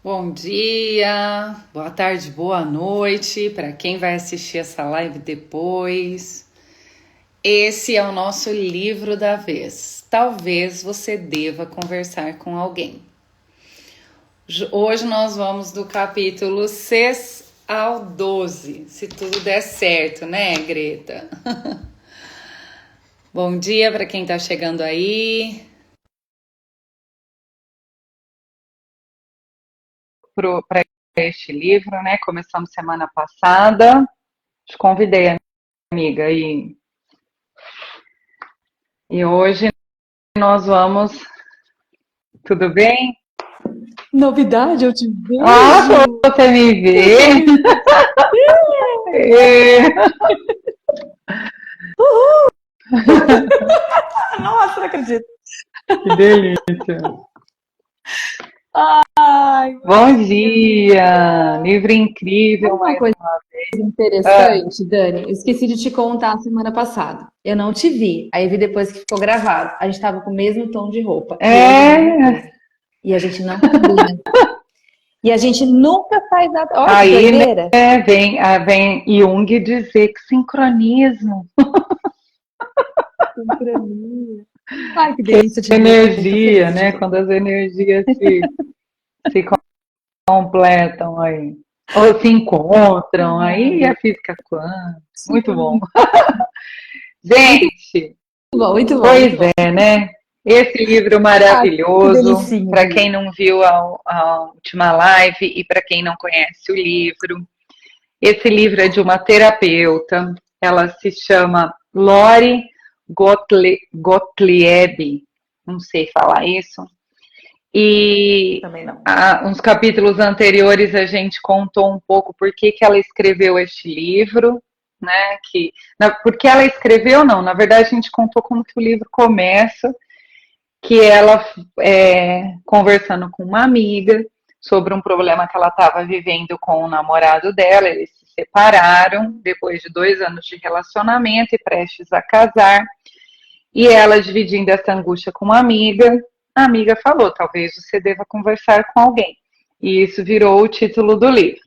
Bom dia, boa tarde, boa noite para quem vai assistir essa live depois. Esse é o nosso livro da vez. Talvez você deva conversar com alguém. Hoje nós vamos do capítulo 6 ao 12, se tudo der certo, né, Greta? Bom dia para quem está chegando aí. Para este livro, né? Começamos semana passada. Te convidei, amiga, e hoje nós vamos. Tudo bem? Novidade, eu te Ah, vejo. você me vê? Nossa, não acredito. Que delícia. Ai, Bom dia! Livro incrível, sabe uma mais coisa uma vez. Ah, interessante, Dani? Eu esqueci de te contar semana passada. Eu não te vi. Aí vi depois que ficou gravado. A gente tava com o mesmo tom de roupa. E hoje é a mesma é, coisa. E a gente não combina. E a gente nunca faz nada. Olha que aí, doideira. né, vem Jung dizer que sincronismo, Sincronia. Ai, que que delícia te ver. Tô energia, feliz de né? ver. Quando as energias se completam aí, ou se encontram, aí a Ai, física quântica, muito super bom. muito Gente, bom, muito bom, pois muito bom. é, né? Esse livro Ah, que maravilhoso, delicinha para de quem ler. não viu a última live e para quem não conhece o livro, esse livro é de uma terapeuta, ela se chama Lori Gottlieb, não sei falar isso, e Também não. uns capítulos anteriores a gente contou um pouco por que ela escreveu este livro, né? Porque ela escreveu, não, na verdade a gente contou como que o livro começa, que ela conversando com uma amiga sobre um problema que ela estava vivendo com o namorado dela, eles se separaram depois de 2 anos de relacionamento e prestes a casar, e ela dividindo essa angústia com uma amiga, a amiga falou, talvez você deva conversar com alguém. E isso virou o título do livro.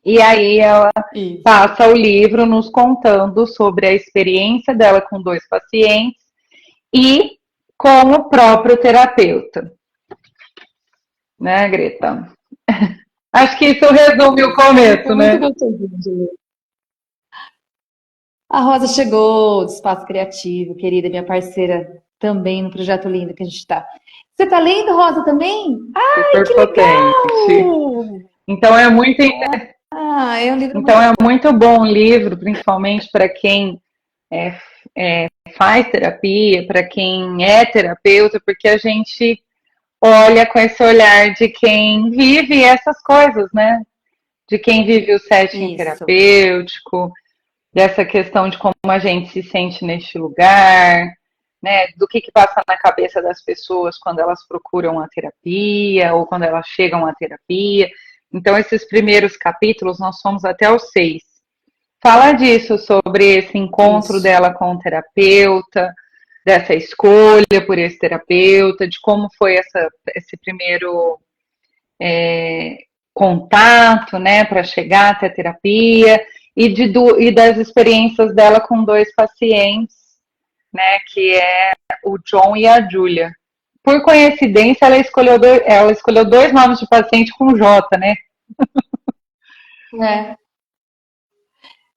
E aí ela Isso. passa o livro nos contando sobre a experiência dela com 2 pacientes e com o próprio terapeuta, né, Greta? Acho que isso resume o Foi começo, muito né? gostosinho de ler. A Rosa chegou do Espaço Criativo, querida, minha parceira também no projeto lindo que a gente está. Você tá lendo, Rosa, também? Ai, Super que potente. legal! Então é muito, Ah, é um livro então muito é bom. muito bom o livro, principalmente para quem é, faz terapia, para quem é terapeuta, porque a gente olha com esse olhar de quem vive essas coisas, né? De quem vive o setting Isso. terapêutico, dessa questão de como a gente se sente neste lugar, né? Do que passa na cabeça das pessoas quando elas procuram a terapia ou quando elas chegam à terapia. Então, esses primeiros capítulos, nós fomos até os 6. Fala disso, sobre esse encontro Isso. dela com o terapeuta, dessa escolha por esse terapeuta, de como foi esse primeiro contato, né, para chegar até a terapia, e das experiências dela com 2 pacientes, né, que é o John e a Julia. Por coincidência, ela escolheu 2 nomes de paciente com J, né? É.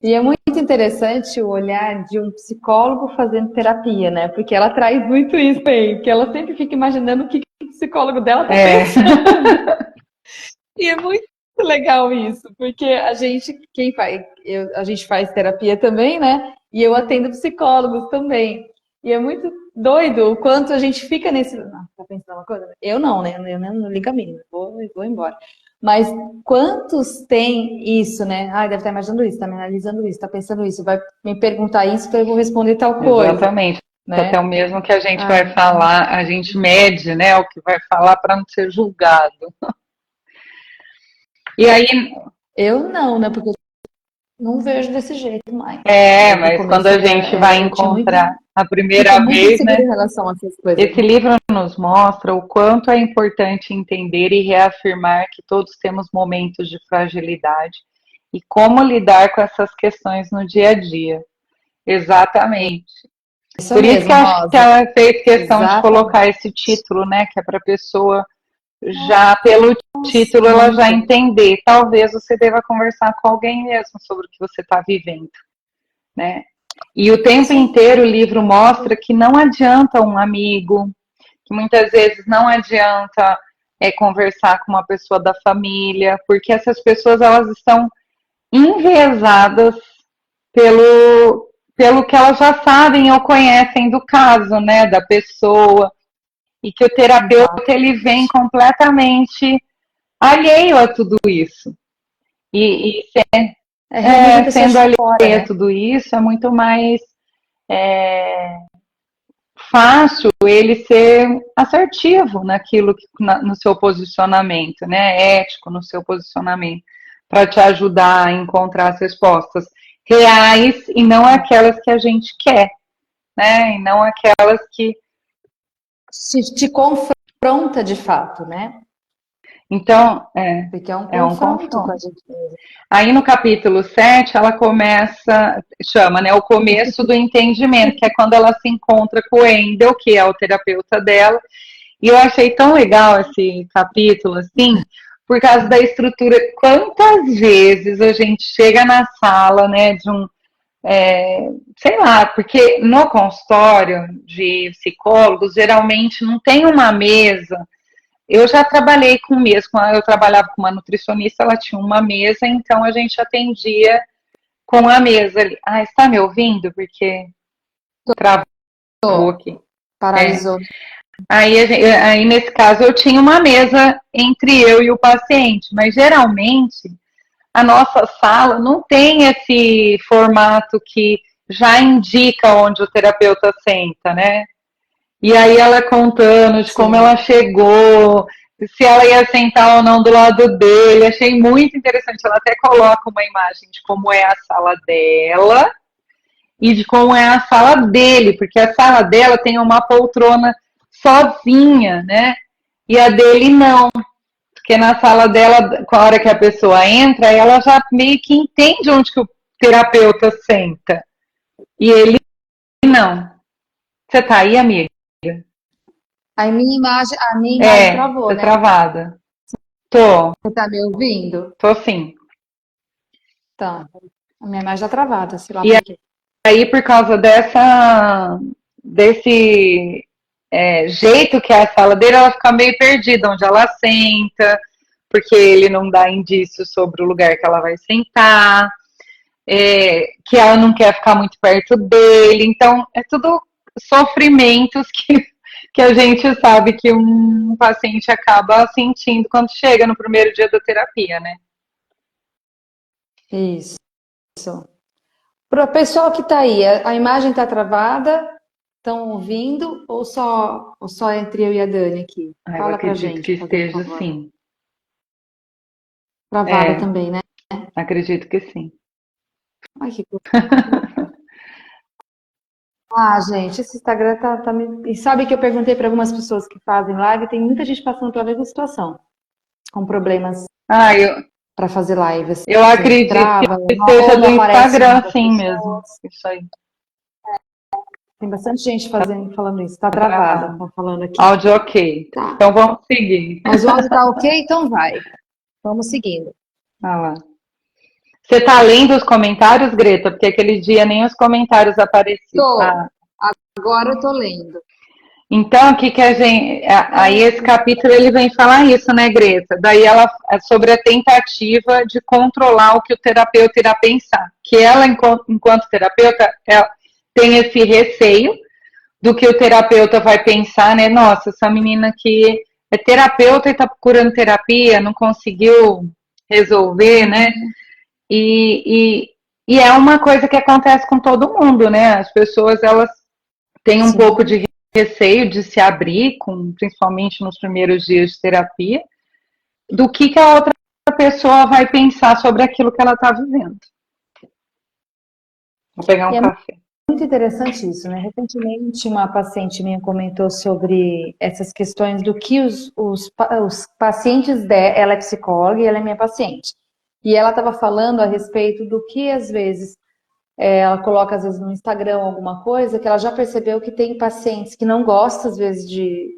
E é muito interessante o olhar de um psicólogo fazendo terapia, né? Porque ela traz muito isso aí, que ela sempre fica imaginando o que o psicólogo dela tá É, pensando. E é muito legal isso, porque a gente, quem faz, a gente faz terapia também, né? E eu atendo psicólogos também. E é muito doido o quanto a gente fica nesse. Não, tá pensando uma coisa? Eu não, né? Eu não ligo a mínima, vou embora. Mas quantos têm isso, né? Ai, deve estar imaginando isso, tá me analisando isso, tá pensando isso, vai me perguntar isso, então eu vou responder tal coisa, exatamente. Até né? o mesmo que a gente vai Ai, falar, a gente mede, né, o que vai falar para não ser julgado. E aí, eu não, né? Porque não vejo desse jeito mais. No Mas quando começo a gente vai eu tinha encontrar a primeira muita, muita vez, insegura né? em relação a essas coisas. Esse livro nos mostra o quanto é importante entender e reafirmar que todos temos momentos de fragilidade e como lidar com essas questões no dia a dia. Exatamente. Isso Por isso que mesmo, eu acho que Rosa. ela fez questão de Exatamente. colocar esse título, né? Que é para a pessoa, já pelo Nossa, título, ela já muito. entender. Talvez você deva conversar com alguém mesmo sobre o que você está vivendo, né? E o tempo Sim. inteiro o livro mostra que não adianta um amigo, que muitas vezes não adianta conversar com uma pessoa da família, porque essas pessoas elas estão enviesadas pelo que elas já sabem ou conhecem do caso, né, da pessoa, e que o terapeuta ele vem completamente alheio a tudo isso. E Realmente a pessoa sendo de alheio fora, a né? tudo isso, é muito mais fácil ele ser assertivo naquilo no seu posicionamento, né? Ético no seu posicionamento, para te ajudar a encontrar as respostas reais e não aquelas que a gente quer, né? E não aquelas que. Te confronta de fato, né? Então, Porque é um é um confronto com a confronto. gente mesmo. Aí no capítulo 7 ela começa, chama, né, o começo do entendimento, que é quando ela se encontra com o Endel, que é o terapeuta dela. E eu achei tão legal esse capítulo, assim, por causa da estrutura. Quantas vezes a gente chega na sala, né, de um. Sei lá, porque no consultório de psicólogos, geralmente não tem uma mesa. Eu já trabalhei com mesa, eu trabalhava com uma nutricionista, ela tinha uma mesa, então a gente atendia com a mesa ali. Ah, está me ouvindo? Porque travou aqui. É. Paralisou. Aí, nesse caso, eu tinha uma mesa entre eu e o paciente, mas geralmente a nossa sala não tem esse formato que já indica onde o terapeuta senta, né? E aí ela contando de como Sim. ela chegou, se ela ia sentar ou não do lado dele, achei muito interessante. Ela até coloca uma imagem de como é a sala dela e de como é a sala dele, porque a sala dela tem uma poltrona sozinha, né? E a dele não, porque na sala dela, com a hora que a pessoa entra, ela já meio que entende onde que o terapeuta senta. E ele não. Você tá aí, amiga? A minha imagem travou, Tá né? travada. Tô, Você tá me ouvindo? tô sim. Tá. A minha imagem tá travada, sei lá E por quê. aí, por causa desse jeito que é a sala dele, ela fica meio perdida onde ela senta, porque ele não dá indícios sobre o lugar que ela vai sentar, que ela não quer ficar muito perto dele. Então, é tudo sofrimentos que a gente sabe que um paciente acaba sentindo quando chega no primeiro dia da terapia, né? Isso. Para o pessoal que tá aí, a imagem tá travada? Estão ouvindo ou só entre eu e a Dani aqui? Ah, eu Fala pra acredito que gente, fazendo esteja favor. sim. Travada É, também, né? acredito que sim. Ai, que coisa. Ah, gente, esse Instagram tá me... E sabe que eu perguntei para algumas pessoas que fazem live, tem muita gente passando pela mesma situação, com problemas Ah, para fazer live, eu assim, acredito trava, que seja ou do não aparece o nome Instagram, das sim mesmo. pessoas. Isso aí. Tem bastante gente falando isso. Tá Tá travada, travado. estão falando aqui. Áudio ok. Tá. Então vamos seguir. Mas o áudio tá ok, então vai. Vamos seguindo. Ah lá. Você tá lendo os comentários, Greta? Porque aquele dia nem os comentários apareciam. Tô. Ah, Agora eu tô lendo. então, o que que a gente. Aí esse capítulo ele vem falar isso, né, Greta? Daí ela é sobre a tentativa de controlar o que o terapeuta irá pensar. Que ela, enquanto terapeuta, ela tem esse receio do que o terapeuta vai pensar, né? Nossa, essa menina que é terapeuta e está procurando terapia, não conseguiu resolver, né? E, e é uma coisa que acontece com todo mundo, né? As pessoas elas têm um pouco Sim. de receio de se abrir, principalmente nos primeiros dias de terapia, do que a outra pessoa vai pensar sobre aquilo que ela está vivendo. Vou pegar E um é café. muito interessante isso, né? Recentemente, uma paciente minha comentou sobre essas questões do que os pacientes dela, ela é psicóloga e ela é minha paciente. E ela estava falando a respeito do que, às vezes, ela coloca, às vezes, no Instagram alguma coisa, que ela já percebeu que tem pacientes que não gostam, às vezes, de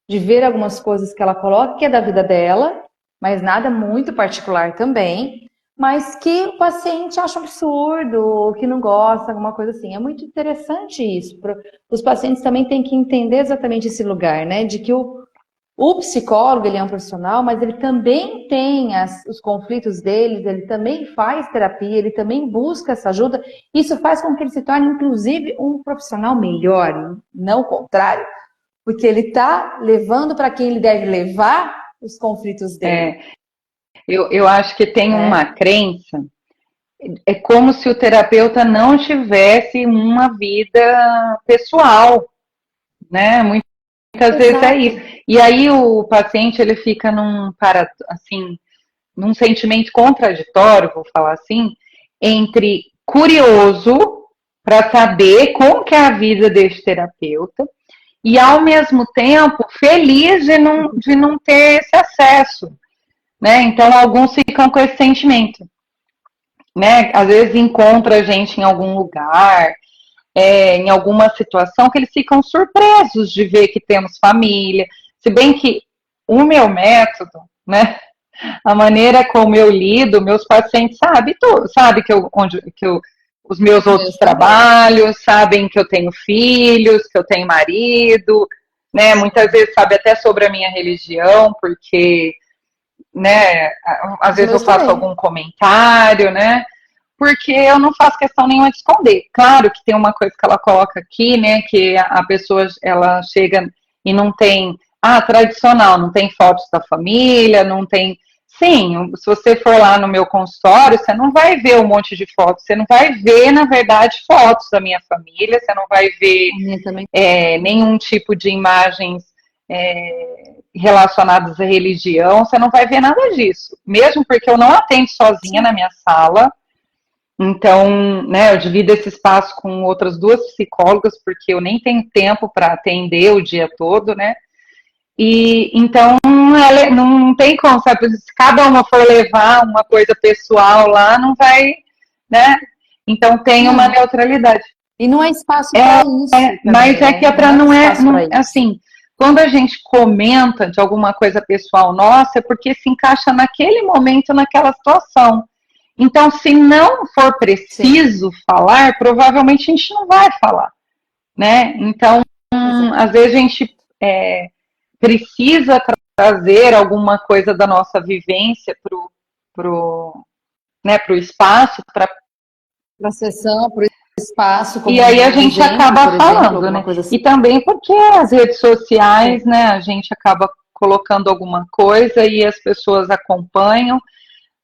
ver algumas coisas que ela coloca, que é da vida dela, mas nada muito particular também, mas que o paciente acha um absurdo, ou que não gosta, alguma coisa assim. É muito interessante isso. Os pacientes também têm que entender exatamente esse lugar, né? De que o psicólogo, ele é um profissional, mas ele também tem os conflitos deles, ele também faz terapia, ele também busca essa ajuda. Isso faz com que ele se torne, inclusive, um profissional melhor, não o contrário. Porque ele está levando para quem ele deve levar os conflitos dele, É, eu acho que tem uma né? crença, é como se o terapeuta não tivesse uma vida pessoal, né? Muitas vezes é Exato. isso. E aí o paciente ele fica assim, num sentimento contraditório, vou falar assim, entre curioso para saber como que é a vida desse terapeuta e ao mesmo tempo feliz de não ter esse acesso, né? Então alguns ficam com esse sentimento, né? Às vezes encontra a gente em algum lugar, em alguma situação que eles ficam surpresos de ver que temos família, se bem que o meu método, né? A maneira como eu lido, meus pacientes sabem tudo, sabe os meus outros Meus também. trabalhos, sabem que eu tenho filhos, que eu tenho marido, né? Muitas vezes sabe até sobre a minha religião, porque, né? Às Os vezes eu meus faço também. algum comentário, né? Porque eu não faço questão nenhuma de esconder. Claro que tem uma coisa que ela coloca aqui, né? Que a pessoa ela chega e não tem, tradicional, não tem fotos da família, não tem. Sim, se você for lá no meu consultório, você não vai ver um monte de fotos, você não vai ver, na verdade, fotos da minha família, você não vai ver A minha também. nenhum tipo de imagens relacionadas à religião, você não vai ver nada disso. Mesmo porque eu não atendo sozinha na minha sala, então, né, eu divido esse espaço com outras duas psicólogas, porque eu nem tenho tempo para atender o dia todo, né? E então ela, não tem como, sabe? Se cada uma for levar uma coisa pessoal lá, não vai, né? Então tem uma Não. neutralidade. E não é espaço para isso Mas também, é que né? é para Não é não é, espaço para não, isso. assim, quando a gente comenta de alguma coisa pessoal nossa, é porque se encaixa naquele momento, naquela situação. Então, se não for Sim. preciso falar, provavelmente a gente não vai falar, né? Então, às Exato. vezes a gente precisa trazer alguma coisa da nossa vivência pro, pro espaço, Para a sessão, para o espaço, e como aí a um gente exemplo, por acaba exemplo, falando, alguma né? coisa E assim. também porque as redes sociais, Sim. né, a gente acaba colocando alguma coisa e as pessoas acompanham.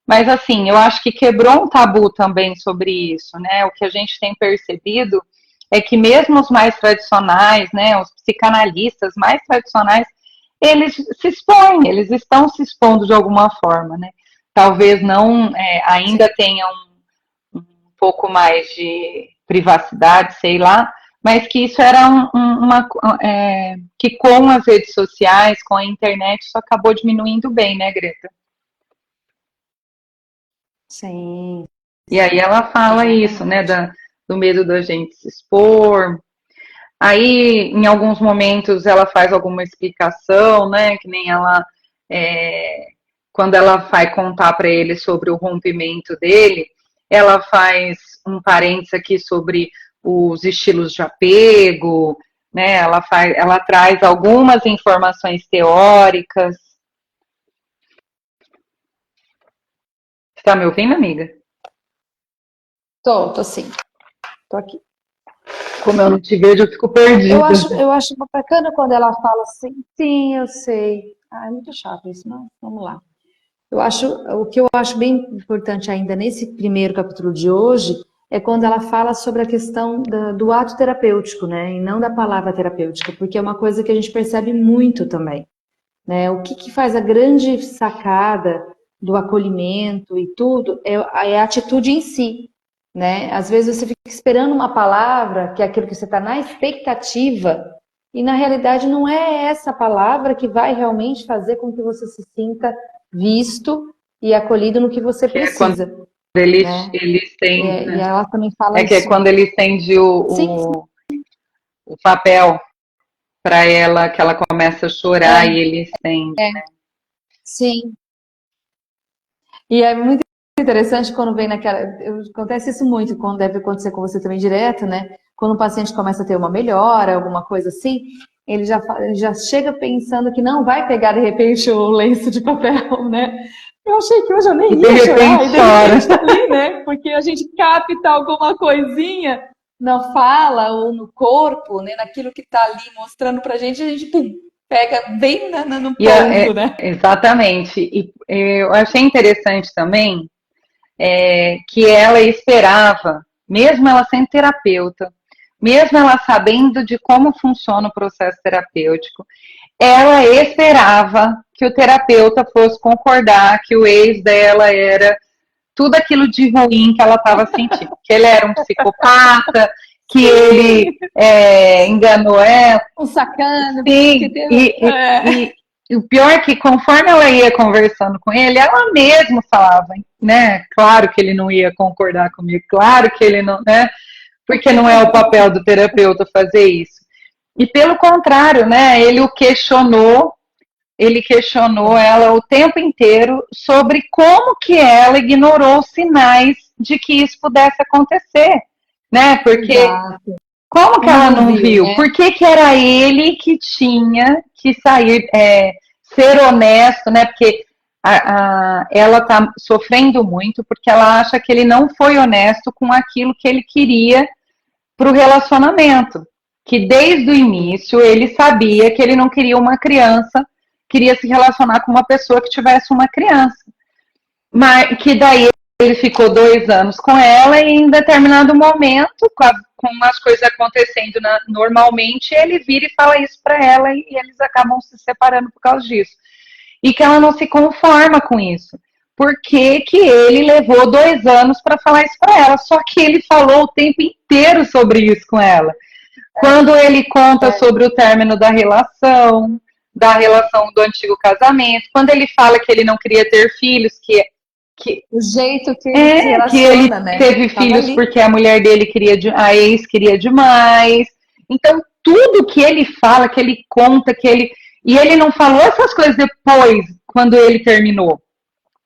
Mas assim, eu acho que quebrou um tabu também sobre isso, né? O que a gente tem percebido é que mesmo os mais tradicionais, né, os psicanalistas mais tradicionais, eles se expõem, eles estão se expondo de alguma forma, né? Talvez não Sim. ainda tenham um pouco mais de privacidade, sei lá, mas que isso era que com as redes sociais, com a internet, isso acabou diminuindo bem, né, Greta? Sim. E aí ela fala isso, né, Exatamente. do medo da gente se expor. Aí, em alguns momentos, ela faz alguma explicação, né, que nem ela, é, quando ela vai contar para ele sobre o rompimento dele, ela faz um parênteses aqui sobre os estilos de apego, né, ela traz algumas informações teóricas. Você está me ouvindo, amiga? Tô sim. Tô aqui. Como eu não te vejo, eu fico Eu perdida. acho, eu acho bacana quando ela fala assim, sim, eu sei. Ah, é muito chato isso, mas vamos lá. O que eu acho bem importante ainda nesse primeiro capítulo de hoje é quando ela fala sobre a questão do ato terapêutico, né? E não da palavra terapêutica, porque é uma coisa que a gente percebe muito também, né? O que faz a grande sacada do acolhimento e tudo é a atitude em si, né? Às vezes você fica esperando uma palavra, que é aquilo que você está na expectativa, e na realidade não é essa palavra que vai realmente fazer com que você se sinta visto e acolhido no que você Que é quando precisa, eles, né? eles têm, E ela também fala é que é isso. quando ele estende Sim, o papel para ela, que ela começa a chorar e ele estende. sim. E é muito interessante quando vem naquela. Acontece isso muito, quando deve acontecer com você também direto, né? Quando o paciente começa a ter uma melhora, alguma coisa assim, ele já chega pensando que não vai pegar de repente o lenço de papel, né? Eu achei que hoje eu E nem de ia chorar, repente e de chora. repente tá ali, né? Porque a gente capta alguma coisinha na fala ou no corpo, né? Naquilo que tá ali mostrando pra gente, a gente pum, pega bem no E ponto, né? exatamente. E eu achei interessante também que ela esperava, mesmo ela sendo terapeuta, mesmo ela sabendo de como funciona o processo terapêutico, ela esperava que o terapeuta fosse concordar que o ex dela era tudo aquilo de ruim que ela estava sentindo, que ele era um psicopata, que ele enganou ela. Um sacana, que Sim, teve. e o pior é que conforme ela ia conversando com ele, ela mesma falava, né? Claro que ele não ia concordar comigo, claro que ele não, né? Porque não é o papel do terapeuta fazer isso. E pelo contrário, né? Ele questionou ela o tempo inteiro sobre como que ela ignorou os sinais de que isso pudesse acontecer, né? Porque Exato. como que Como ela não não viu, viu? né? Por que que era ele que tinha que sair, ser honesto, né? Porque ela está sofrendo muito porque ela acha que ele não foi honesto com aquilo que ele queria para o relacionamento. Que desde o início ele sabia que ele não queria uma criança, queria se relacionar com uma pessoa que tivesse uma criança. Mas que daí ele ficou 2 anos com ela e em determinado momento, com as coisas acontecendo normalmente, ele vira e fala isso para ela e eles acabam se separando por causa disso. E que ela não se conforma com isso. Por que que ele levou 2 anos para falar isso para ela? Só que ele falou o tempo inteiro sobre isso com ela. Quando ele conta sobre o término da relação do antigo casamento, quando ele fala que ele não queria ter filhos, que O jeito que ele se que ele relaciona, né? teve Tava filhos ali. porque a mulher dele a ex queria demais. Então, tudo que ele fala, que ele conta, e ele não falou essas coisas depois, quando ele terminou.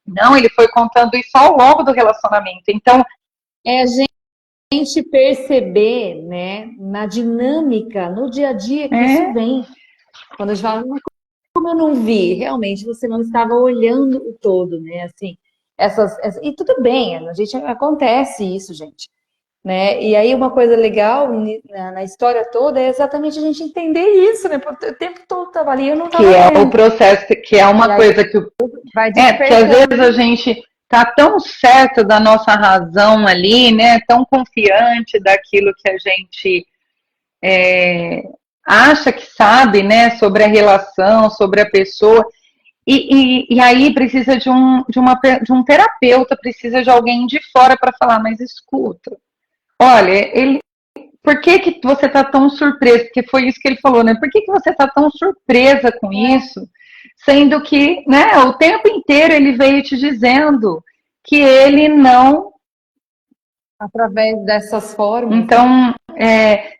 Não, ele foi contando isso ao longo do relacionamento. Então, É a gente perceber, né, na dinâmica, no dia a dia que isso é, vem. Quando a gente fala, "Mas como eu não vi, realmente você não estava olhando o todo, né? Assim, e tudo bem, a gente acontece isso, gente. Né? E aí uma coisa legal na história toda é exatamente a gente entender isso, né? Porque o tempo todo estava ali, eu não que estava é o vendo. processo, que é E uma aí coisa que vai porque às vezes a despertando. gente tá tão certo da nossa razão ali, né? Tão confiante daquilo que a gente acha que sabe, né? Sobre a relação, sobre a pessoa. E aí precisa de um terapeuta, precisa de alguém de fora para falar, mas escuta, olha, por que que você está tão surpresa? Porque foi isso que ele falou, né? Por que que você está tão surpresa com isso? Sendo que, né, o tempo inteiro ele veio te dizendo que ele não. Através dessas formas, né? Então,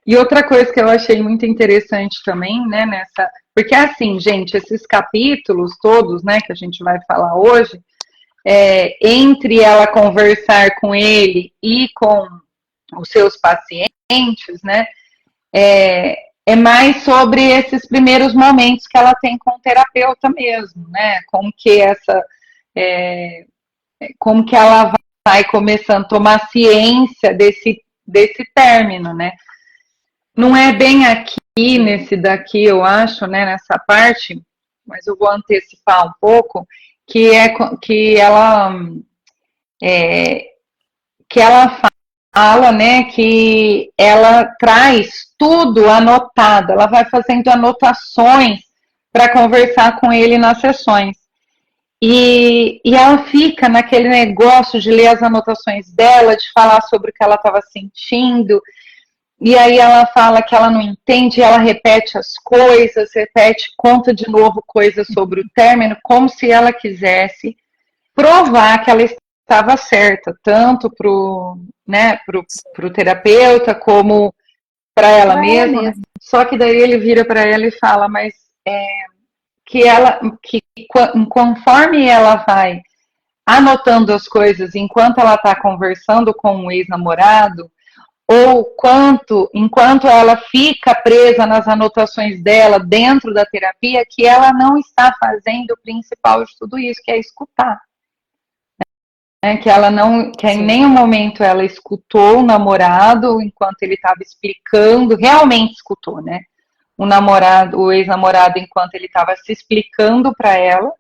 e outra coisa que eu achei muito interessante também, né, porque assim, gente, esses capítulos todos, né, que a gente vai falar hoje, entre ela conversar com ele e com os seus pacientes, né, é mais sobre esses primeiros momentos que ela tem com o terapeuta mesmo, né, é, como que ela vai começando a tomar ciência desse término, né. Não é bem aqui, nesse daqui, eu acho, né, nessa parte, mas eu vou antecipar um pouco, que é é, que ela fala, né, que ela traz tudo anotado, ela vai fazendo anotações para conversar com ele nas sessões. E ela fica naquele negócio de ler as anotações dela, de falar sobre o que ela estava sentindo. E aí ela fala que ela não entende, ela repete as coisas, repete, conta de novo coisas sobre o término, como se ela quisesse provar que ela estava certa, tanto pro terapeuta como para ela mesma, né? Só que daí ele vira para ela e fala, mas que conforme ela vai anotando as coisas enquanto ela está conversando com o ex-namorado, ou enquanto ela fica presa nas anotações dela dentro da terapia, que ela não está fazendo o principal de tudo isso, que é escutar. Que ela não, que em nenhum momento ela escutou o namorado enquanto ele estava explicando, realmente escutou, né? O ex-namorado, enquanto ele estava se explicando para ela,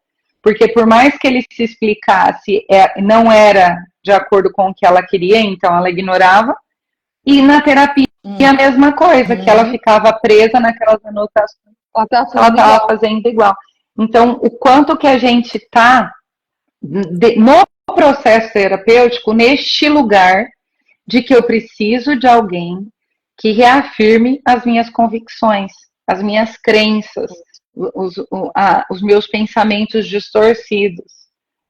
porque por mais que ele se explicasse, não era de acordo com o que ela queria, então ela ignorava. E na terapia a mesma coisa, que ela ficava presa naquelas anotações. Ela estava fazendo igual. Então, o quanto que a gente está no processo terapêutico, neste lugar de que eu preciso de alguém que reafirme as minhas convicções, as minhas crenças, os meus pensamentos distorcidos,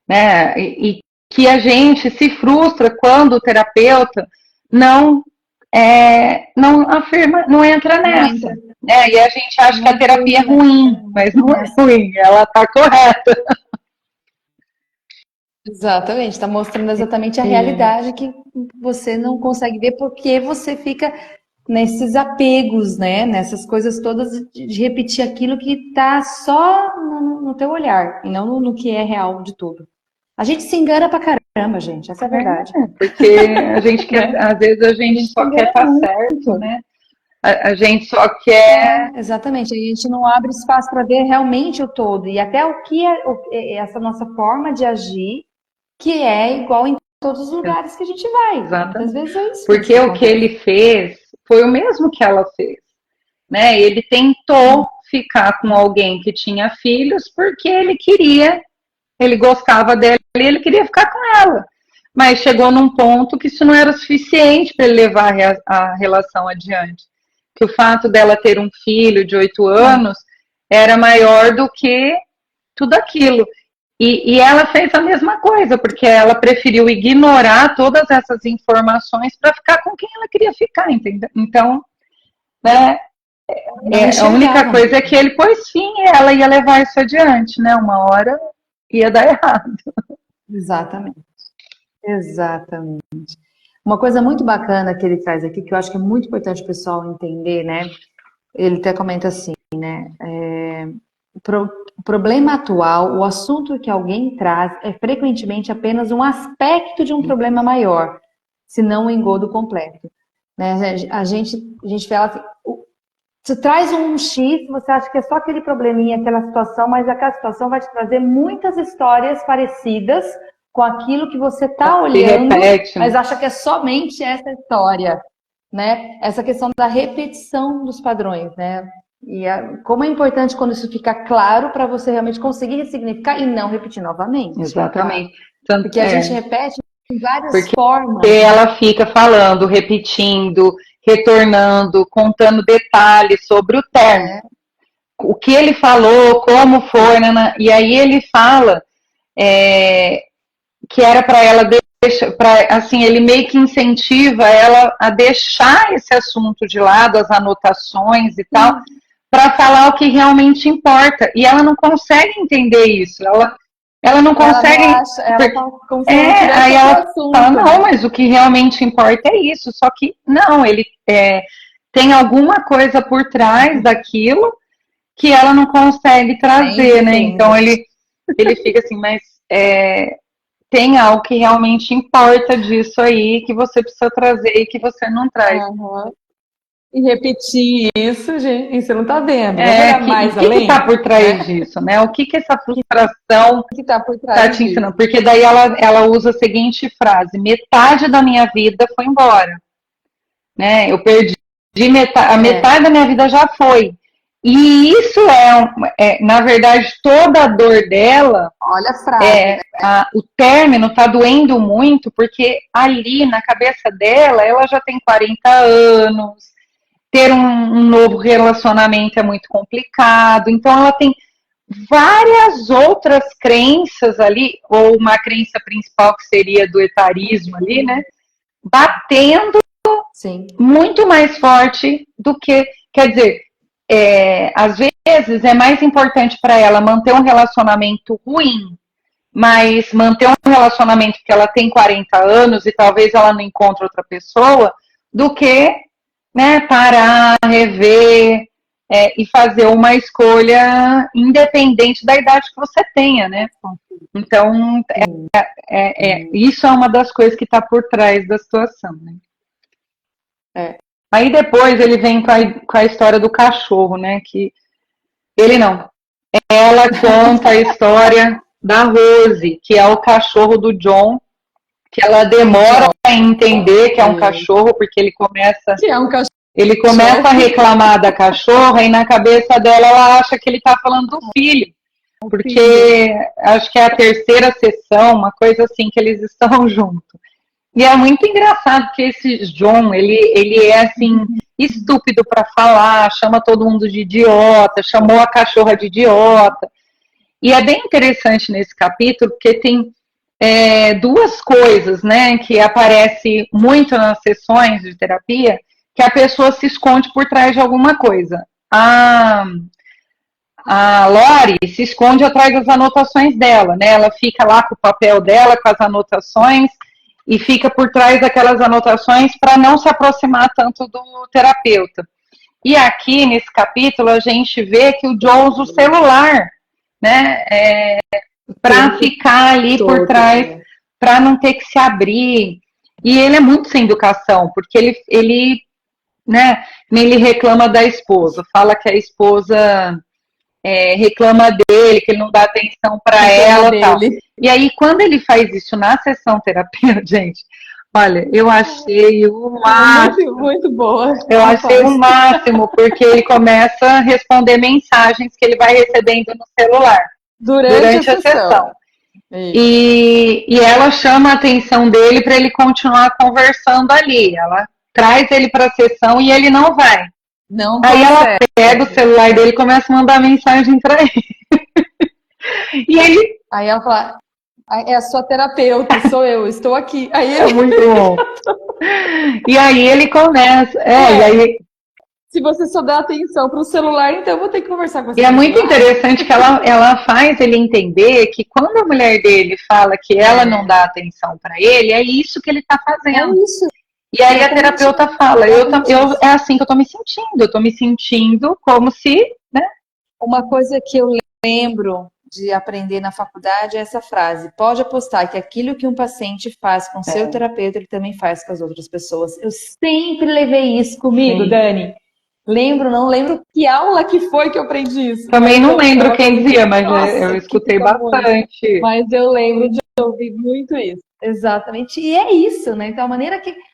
né? E que a gente se frustra quando o terapeuta não afirma, não entra nessa. Né? E a gente acha que a terapia é ruim, mas não é ruim, ela está correta. Exatamente, está mostrando exatamente a realidade que você não consegue ver porque você fica nesses apegos, né? Nessas coisas todas de repetir aquilo que está só no teu olhar e não no que é real de tudo. A gente se engana pra caramba, gente, essa é a verdade. Porque a gente quer, às vezes a gente só quer estar certo, né? A gente só quer. Exatamente, a gente não abre espaço para ver realmente o todo e até o que é essa nossa forma de agir, que é igual em todos os lugares que a gente vai. Exatamente. Muitas vezes é isso. Porque o que ele fez foi o mesmo que ela fez. Né? Ele tentou ficar com alguém que tinha filhos porque ele gostava dela e ele queria ficar com ela. Mas chegou num ponto que isso não era suficiente para ele levar a relação adiante. Que o fato dela ter um filho de 8 anos era maior do que tudo aquilo. E ela fez a mesma coisa, porque ela preferiu ignorar todas essas informações para ficar com quem ela queria ficar, entendeu? Então, né, a única coisa é que ele pôs fim e ela ia levar isso adiante, né? Uma hora ia dar errado. Exatamente. Exatamente. Uma coisa muito bacana que ele traz aqui, que eu acho que é muito importante o pessoal entender, né? Ele até comenta assim, né? O problema atual, o assunto que alguém traz é frequentemente apenas um aspecto de um problema maior, se não um engodo completo. Né? A gente fala assim, você traz um X, você acha que é só aquele probleminha, aquela situação, mas aquela situação vai te trazer muitas histórias parecidas com aquilo que você está olhando, repete, mas acha que é somente essa história, né? Essa questão da repetição dos padrões, né? E como é importante quando isso fica claro para você realmente conseguir ressignificar e não repetir novamente. Exatamente. Tanto porque a gente repete em várias formas. Porque ela fica falando, repetindo, retornando, contando detalhes sobre o término. O que ele falou, como foi, né? E aí ele fala que era para ela deixar, assim, ele meio que incentiva ela a deixar esse assunto de lado, as anotações e tal, para falar o que realmente importa. E ela não consegue entender isso. Ela não consegue. Aí ela fala, não, mas o que realmente importa é isso. Só que não, ele tem alguma coisa por trás daquilo que ela não consegue trazer, né? Então ele fica assim, mas tem algo que realmente importa disso aí, que você precisa trazer e que você não traz. E repetir isso, gente, você não tá vendo. O que está por trás disso, né? O que essa frustração está te ensinando? Porque daí ela usa a seguinte frase: metade da minha vida foi embora. Né? Eu perdi a metade da minha vida já foi. E isso na verdade, toda a dor dela, Olha a frase, o término está doendo muito, porque ali na cabeça dela, ela já tem 40 anos, ter um novo relacionamento é muito complicado, então ela tem várias outras crenças ali, ou uma crença principal que seria do etarismo ali, né? Batendo Sim. muito mais forte do que, quer dizer, às vezes é mais importante para ela manter um relacionamento ruim, mas manter um relacionamento que ela tem 40 anos e talvez ela não encontre outra pessoa, do que, né, parar, rever e fazer uma escolha independente da idade que você tenha, né? Então, isso é uma das coisas que está por trás da situação, né? Aí depois ele vem com a história do cachorro, né? Que ele não. Ela conta a história da Rose, que é o cachorro do John, que ela demora a entender que é um cachorro, porque ele começa. Que é um cachorro. Ele começa a reclamar da cachorra e na cabeça dela ela acha que ele está falando do filho. Porque acho que é a terceira sessão, uma coisa assim, que eles estão juntos. E é muito engraçado que esse John, ele é assim, estúpido para falar, chama todo mundo de idiota, chamou a cachorra de idiota. E é bem interessante nesse capítulo, porque tem duas coisas, né, que aparece muito nas sessões de terapia, que a pessoa se esconde por trás de alguma coisa. A Lori se esconde atrás das anotações dela, né? Ela fica lá com o papel dela, com as anotações, e fica por trás daquelas anotações para não se aproximar tanto do terapeuta. E aqui, nesse capítulo, a gente vê que o Joe usa o celular, né? Para ficar ali por trás, para não ter que se abrir. E ele é muito sem educação, porque ele reclama da esposa, fala que a esposa reclama dele, que ele não dá atenção para ela, tal. E aí, quando ele faz isso na sessão terapêutica, gente, olha, eu achei o máximo. Muito boa. Eu achei o máximo, porque ele começa a responder mensagens que ele vai recebendo no celular durante a sessão. E ela chama a atenção dele para ele continuar conversando ali. Ela traz ele para a sessão e ele não vai. Não Aí ela pega o celular dele e começa a mandar mensagem para ele. E ele... Aí ela fala, é a sua terapeuta, sou eu, estou aqui. Aí é muito bom. E aí ele começa... E aí... Se você só dá atenção para o celular, então eu vou ter que conversar com você. E é muito interessante que ela faz ele entender que quando a mulher dele fala que ela não dá atenção para ele, é isso que ele está fazendo. É isso. E aí a terapeuta fala, é assim que eu tô me sentindo como se, né? Uma coisa que eu lembro de aprender na faculdade é essa frase: pode apostar que aquilo que um paciente faz com seu terapeuta, ele também faz com as outras pessoas. Eu sempre levei isso comigo, Dani. Não lembro que aula que foi que eu aprendi isso. Também não lembro quem dizia, mas eu escutei bastante. Muito. Mas eu lembro de ouvir muito isso. Exatamente. E é isso, né? Então,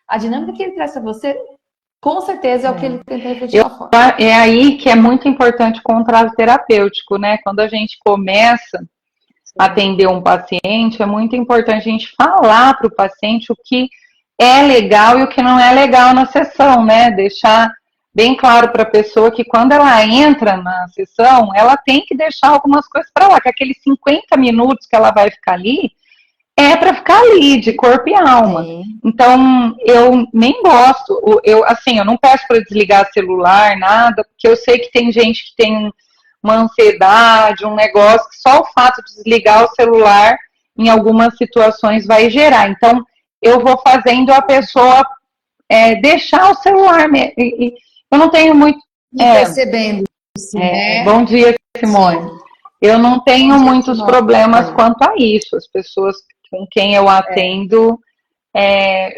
a dinâmica que ele traz para você, com certeza é o que ele tenta refletir lá fora. É aí que é muito importante o contrato terapêutico, né? Quando a gente começa a atender um paciente, é muito importante a gente falar para o paciente o que é legal e o que não é legal na sessão, né? Deixar bem claro para a pessoa que quando ela entra na sessão, ela tem que deixar algumas coisas para lá, que aqueles 50 minutos que ela vai ficar ali, é para ficar ali, de corpo e alma. Então, eu nem gosto, eu não peço para desligar celular, nada, porque eu sei que tem gente que tem uma ansiedade, um negócio, que só o fato de desligar o celular, em algumas situações, vai gerar. Então, eu vou fazendo a pessoa deixar o celular. Eu não tenho muito... percebendo. Bom dia, Simone. Sim. Eu não tenho muitos problemas quanto a isso. As pessoas com quem eu atendo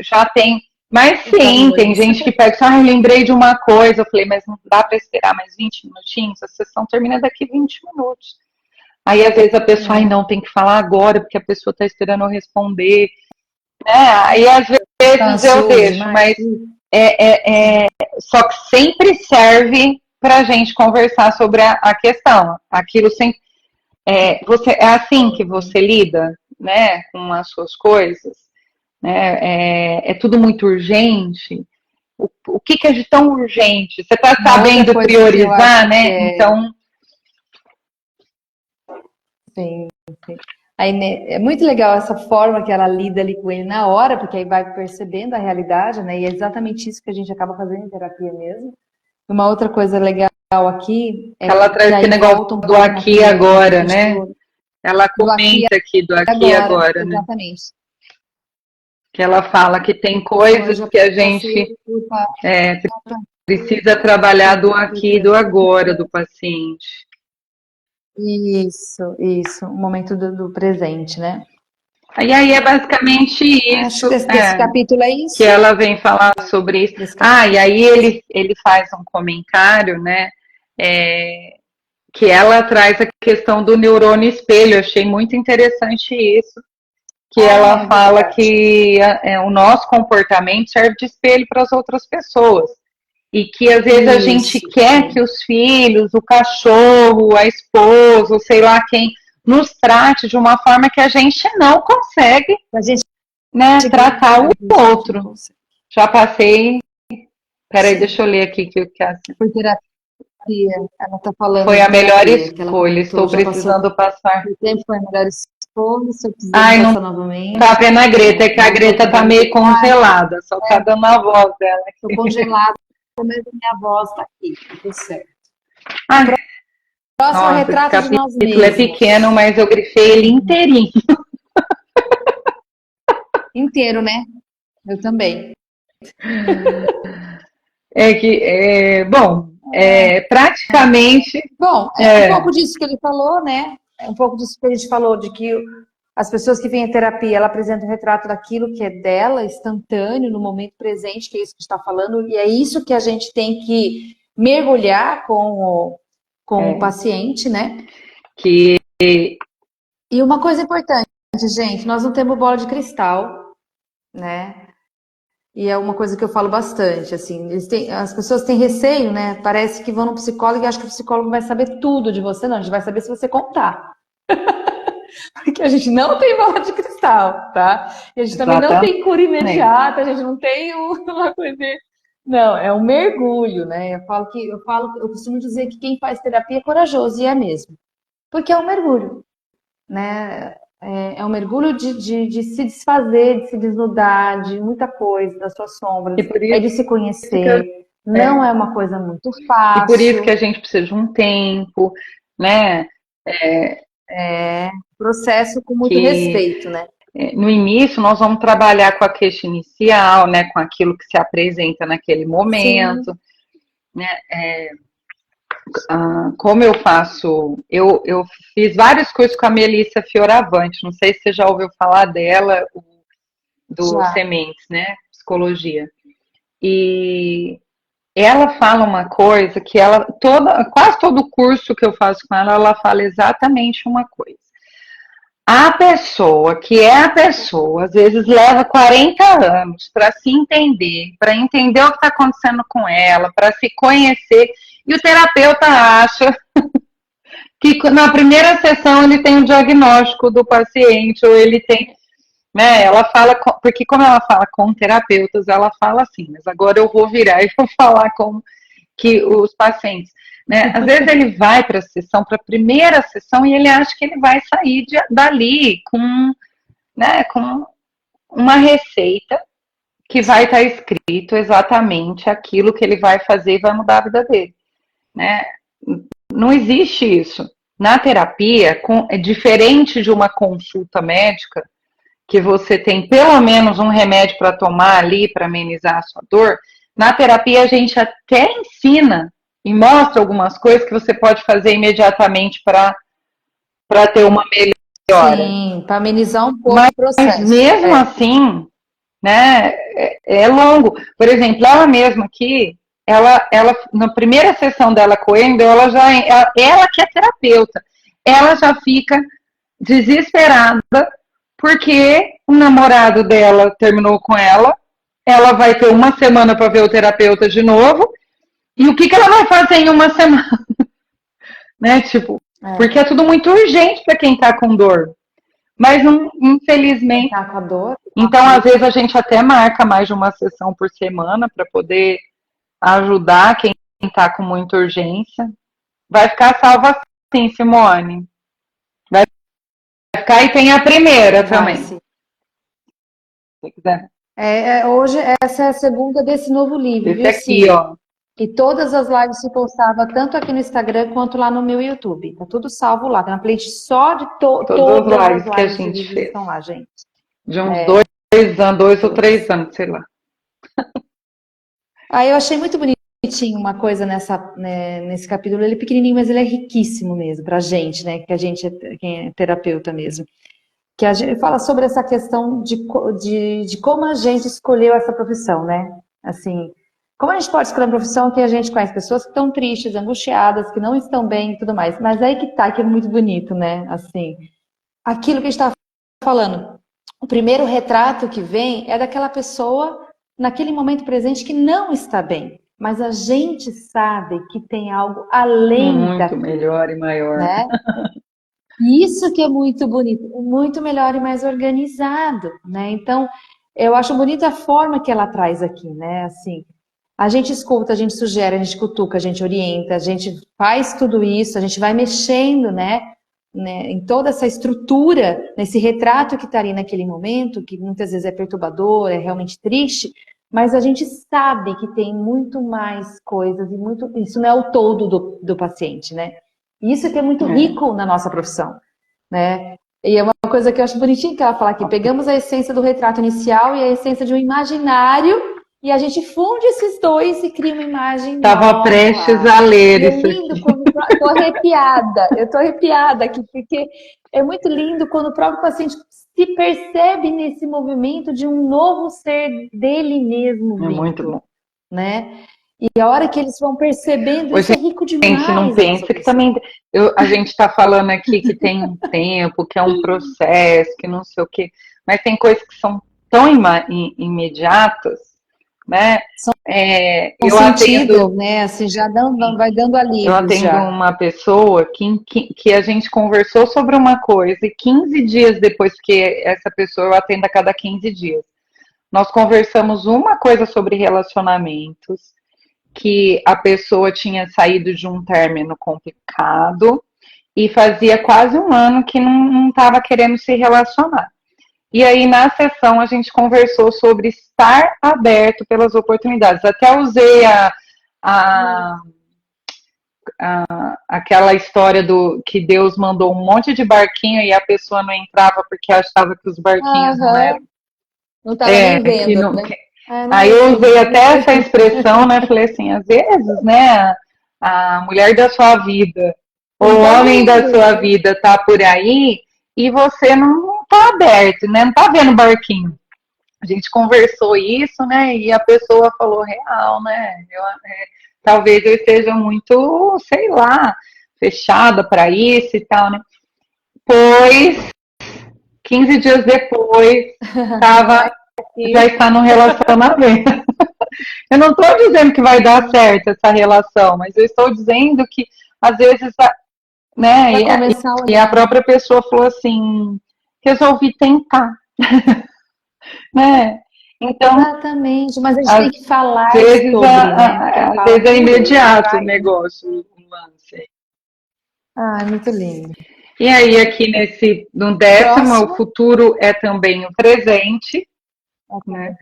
já tem. Mas sim, tem gente que pega eu lembrei de uma coisa. Eu falei, mas não dá para esperar mais 20 minutinhos? A sessão termina daqui 20 minutos. Aí, às vezes, a pessoa, não, tem que falar agora, porque a pessoa está esperando eu responder. Aí, às vezes, eu deixo, mas só que sempre serve para a gente conversar sobre a questão. Aquilo sempre. É assim que você lida, né, com as suas coisas, né? É tudo muito urgente. O que é de tão urgente? Você está sabendo priorizar, né? Então. Sim, sim. Aí, né, é muito legal essa forma que ela lida ali com ele na hora, porque aí vai percebendo a realidade, né? E é exatamente isso que a gente acaba fazendo em terapia mesmo. Uma outra coisa legal aqui é ela traz esse negócio do aqui e agora, né? Ela comenta aqui do aqui e agora, né? Exatamente. Que ela fala que tem coisas que a gente precisa trabalhar do aqui e do agora do paciente. Isso, o momento do presente, né? E aí é basicamente isso. Acho que esse capítulo é isso. Que ela vem falar sobre isso. E aí ele faz um comentário, né? Que ela traz a questão do neurônio espelho. Eu achei muito interessante isso. Que ela fala que o nosso comportamento serve de espelho para as outras pessoas. E que às vezes a gente quer que os filhos, o cachorro, a esposa, sei lá quem, nos trate de uma forma que a gente não consegue, né, tratar o outro. Já passei. Peraí, deixa eu ler aqui que eu quero. Por terapia, ela está falando. Foi a melhor escolha. Estou precisando passar. O tempo foi a melhor escolha. Se eu precisar passar novamente. Tá vendo a Greta? É que a Greta tá meio congelada, só tá dando a voz dela. Estou congelada. Mas a minha voz está aqui, tudo certo. Próximo retrato de nós mesmos. O capítulo é pequeno, mas eu grifei ele inteirinho. Inteiro, né? Eu também. Praticamente. Bom, um pouco disso que ele falou, né? É um pouco disso que a gente falou, de que as pessoas que vêm à terapia, ela apresenta um retrato daquilo que é dela, instantâneo, no momento presente, que é isso que a gente está falando, e é isso que a gente tem que mergulhar com o paciente, né? E uma coisa importante, gente, nós não temos bola de cristal, né? E é uma coisa que eu falo bastante, assim, as pessoas têm receio, né? Parece que vão no psicólogo e acham que o psicólogo vai saber tudo de você, não, a gente vai saber se você contar. Porque a gente não tem bola de cristal, tá? E a gente também não tem cura imediata, a gente não tem uma coisa. Não, é um mergulho, né? Eu costumo dizer que quem faz terapia é corajoso, e é mesmo. Porque é um mergulho, né? É um mergulho de se desfazer, de se desnudar, de muita coisa, das suas sombras, de se conhecer. Não é uma coisa muito fácil. E por isso que a gente precisa de um tempo, né? Processo com muito respeito, né? No início, nós vamos trabalhar com a queixa inicial, né? Com aquilo que se apresenta naquele momento, né? Como eu faço, eu fiz vários cursos com a Melissa Fioravante, não sei se você já ouviu falar dela, do Sementes, né? Psicologia. E ela fala uma coisa que quase todo curso que eu faço com ela fala exatamente uma coisa. A pessoa, às vezes leva 40 anos para se entender, para entender o que está acontecendo com ela, para se conhecer, e o terapeuta acha que na primeira sessão ele tem um diagnóstico do paciente, ou ele tem, né? Ela fala, porque como ela fala com terapeutas, ela fala assim, mas agora eu vou virar e vou falar com que os pacientes, né? Às vezes ele vai para a sessão, para a primeira sessão, e ele acha que ele vai sair dali com, né, com uma receita que vai estar escrito exatamente aquilo que ele vai fazer e vai mudar a vida dele, né? Não existe isso. Na terapia, é diferente de uma consulta médica, que você tem pelo menos um remédio para tomar ali para amenizar a sua dor. Na terapia, a gente até ensina e mostra algumas coisas que você pode fazer imediatamente para ter uma melhora. Sim, para amenizar um pouco o processo. Mas mesmo assim, né, é longo. Por exemplo, ela mesma aqui, ela na primeira sessão dela com ele, ela que é terapeuta, ela já fica desesperada porque o namorado dela terminou com ela vai ter uma semana para ver o terapeuta de novo, E o que ela vai fazer em uma semana? Né? Tipo, porque é tudo muito urgente para quem está com dor. Mas, infelizmente. Tá com a dor. Então, às vezes, a gente até marca mais de uma sessão por semana para poder ajudar quem está com muita urgência. Vai ficar salva sim, Simone. Vai ficar e tem a primeira também. Sim. Se quiser. Hoje, essa é a segunda desse novo livro. Esse aqui, ó. E todas as lives se postava tanto aqui no Instagram quanto lá no meu YouTube. Tá tudo salvo lá. Tem uma playlist só de todas as lives que a gente fez. Estão lá, gente. De uns 2 anos, 2 ou 3 anos, sei lá. Eu achei muito bonitinho uma coisa nesse capítulo. Ele é pequenininho, mas ele é riquíssimo mesmo pra gente, né? Que a gente quem é terapeuta mesmo. Que a gente fala sobre essa questão de como a gente escolheu essa profissão, né? Assim, como a gente pode escolher uma profissão que a gente conhece pessoas que estão tristes, angustiadas, que não estão bem e tudo mais. Mas aí que é muito bonito, né? Assim, aquilo que a gente estava falando. O primeiro retrato que vem é daquela pessoa, naquele momento presente, que não está bem. Mas a gente sabe que tem algo além muito melhor e maior. Né? Isso que é muito bonito, muito melhor e mais organizado, né? Então, eu acho bonita a forma que ela traz aqui, né? Assim, a gente escuta, a gente sugere, a gente cutuca, a gente orienta, a gente faz tudo isso, a gente vai mexendo, né? Em toda essa estrutura, nesse retrato que está ali naquele momento, que muitas vezes é perturbador, é realmente triste, mas a gente sabe que tem muito mais coisas e isso não é o todo do paciente, né? Isso que é muito rico na nossa profissão, né? E é uma coisa que eu acho bonitinho que ela fala aqui. Pegamos a essência do retrato inicial e a essência de um imaginário e a gente funde esses dois e cria uma imagem Tava prestes a ler isso. É lindo quando tô arrepiada. Eu tô arrepiada aqui porque é muito lindo quando o próprio paciente se percebe nesse movimento de um novo ser dele mesmo vindo, muito bom, né? E a hora que eles vão percebendo, isso é rico demais. Gente, não pensa que também... a gente está falando aqui que tem um tempo, que é um processo, que não sei o quê, mas tem coisas que são tão imediatas, né? Eu atendo, né? Assim, vai dando alívio. Eu atendo uma pessoa que a gente conversou sobre uma coisa e 15 dias depois, porque essa pessoa eu atendo a cada 15 dias, nós conversamos uma coisa sobre relacionamentos, que a pessoa tinha saído de um término complicado e fazia quase um ano que não estava querendo se relacionar. E aí, na sessão, a gente conversou sobre estar aberto pelas oportunidades. Até usei aquela história do que Deus mandou um monte de barquinho e a pessoa não entrava porque achava que os barquinhos não eram. Não estava nem vendo, né? Aí eu usei até essa expressão, né? Falei assim, às vezes, né, a mulher da sua vida, ou o homem da sua vida tá por aí e você não tá aberto, né? Não tá vendo barquinho. A gente conversou isso, né? E a pessoa falou real, né? Talvez eu esteja muito, sei lá, fechada para isso e tal, né? Pois, 15 dias depois, já está no relacionamento. Eu não estou dizendo que vai dar certo essa relação, mas eu estou dizendo que, às vezes, né, e a própria pessoa falou assim, resolvi tentar. Né? Então, exatamente, mas a gente tem que falar vezes sobre, às vezes é imediato o negócio, o lance. Muito lindo. E aí, aqui no 10º, o futuro é também o presente. Né?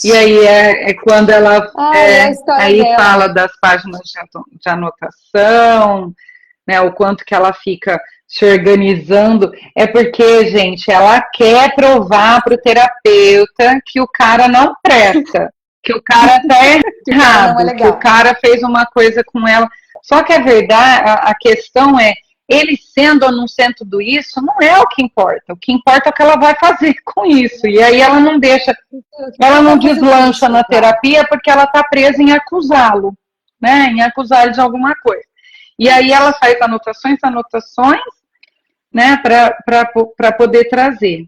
E aí é quando ela aí fala das páginas de anotação, né? O quanto que ela fica se organizando. É porque, gente, ela quer provar para o terapeuta que o cara não presta, que o cara tá errado, que o cara fez uma coisa com ela. Só que a verdade, a questão é, ele sendo ou não sendo isso, não é o que importa. O que importa é o que ela vai fazer com isso. E aí ela não deixa, ela não deslancha na terapia porque ela está presa em acusá-lo, né? Em acusar ele de alguma coisa. E aí ela faz anotações, né? Para poder trazer.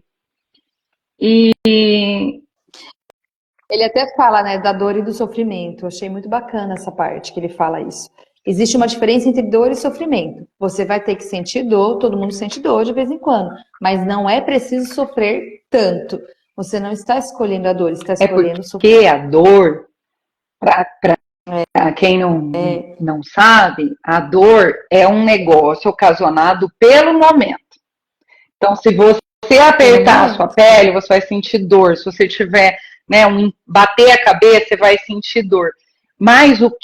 Ele até fala, né, da dor e do sofrimento. Eu achei muito bacana essa parte que ele fala isso. Existe uma diferença entre dor e sofrimento. Você vai ter que sentir dor, todo mundo sente dor de vez em quando, mas não é preciso sofrer tanto. Você não está escolhendo a dor, está escolhendo o sofrimento. Porque a dor, para quem não sabe, a dor é um negócio ocasionado pelo momento. Então, se você apertar a sua pele, você vai sentir dor. Se você tiver, né, bater a cabeça, você vai sentir dor. Mas o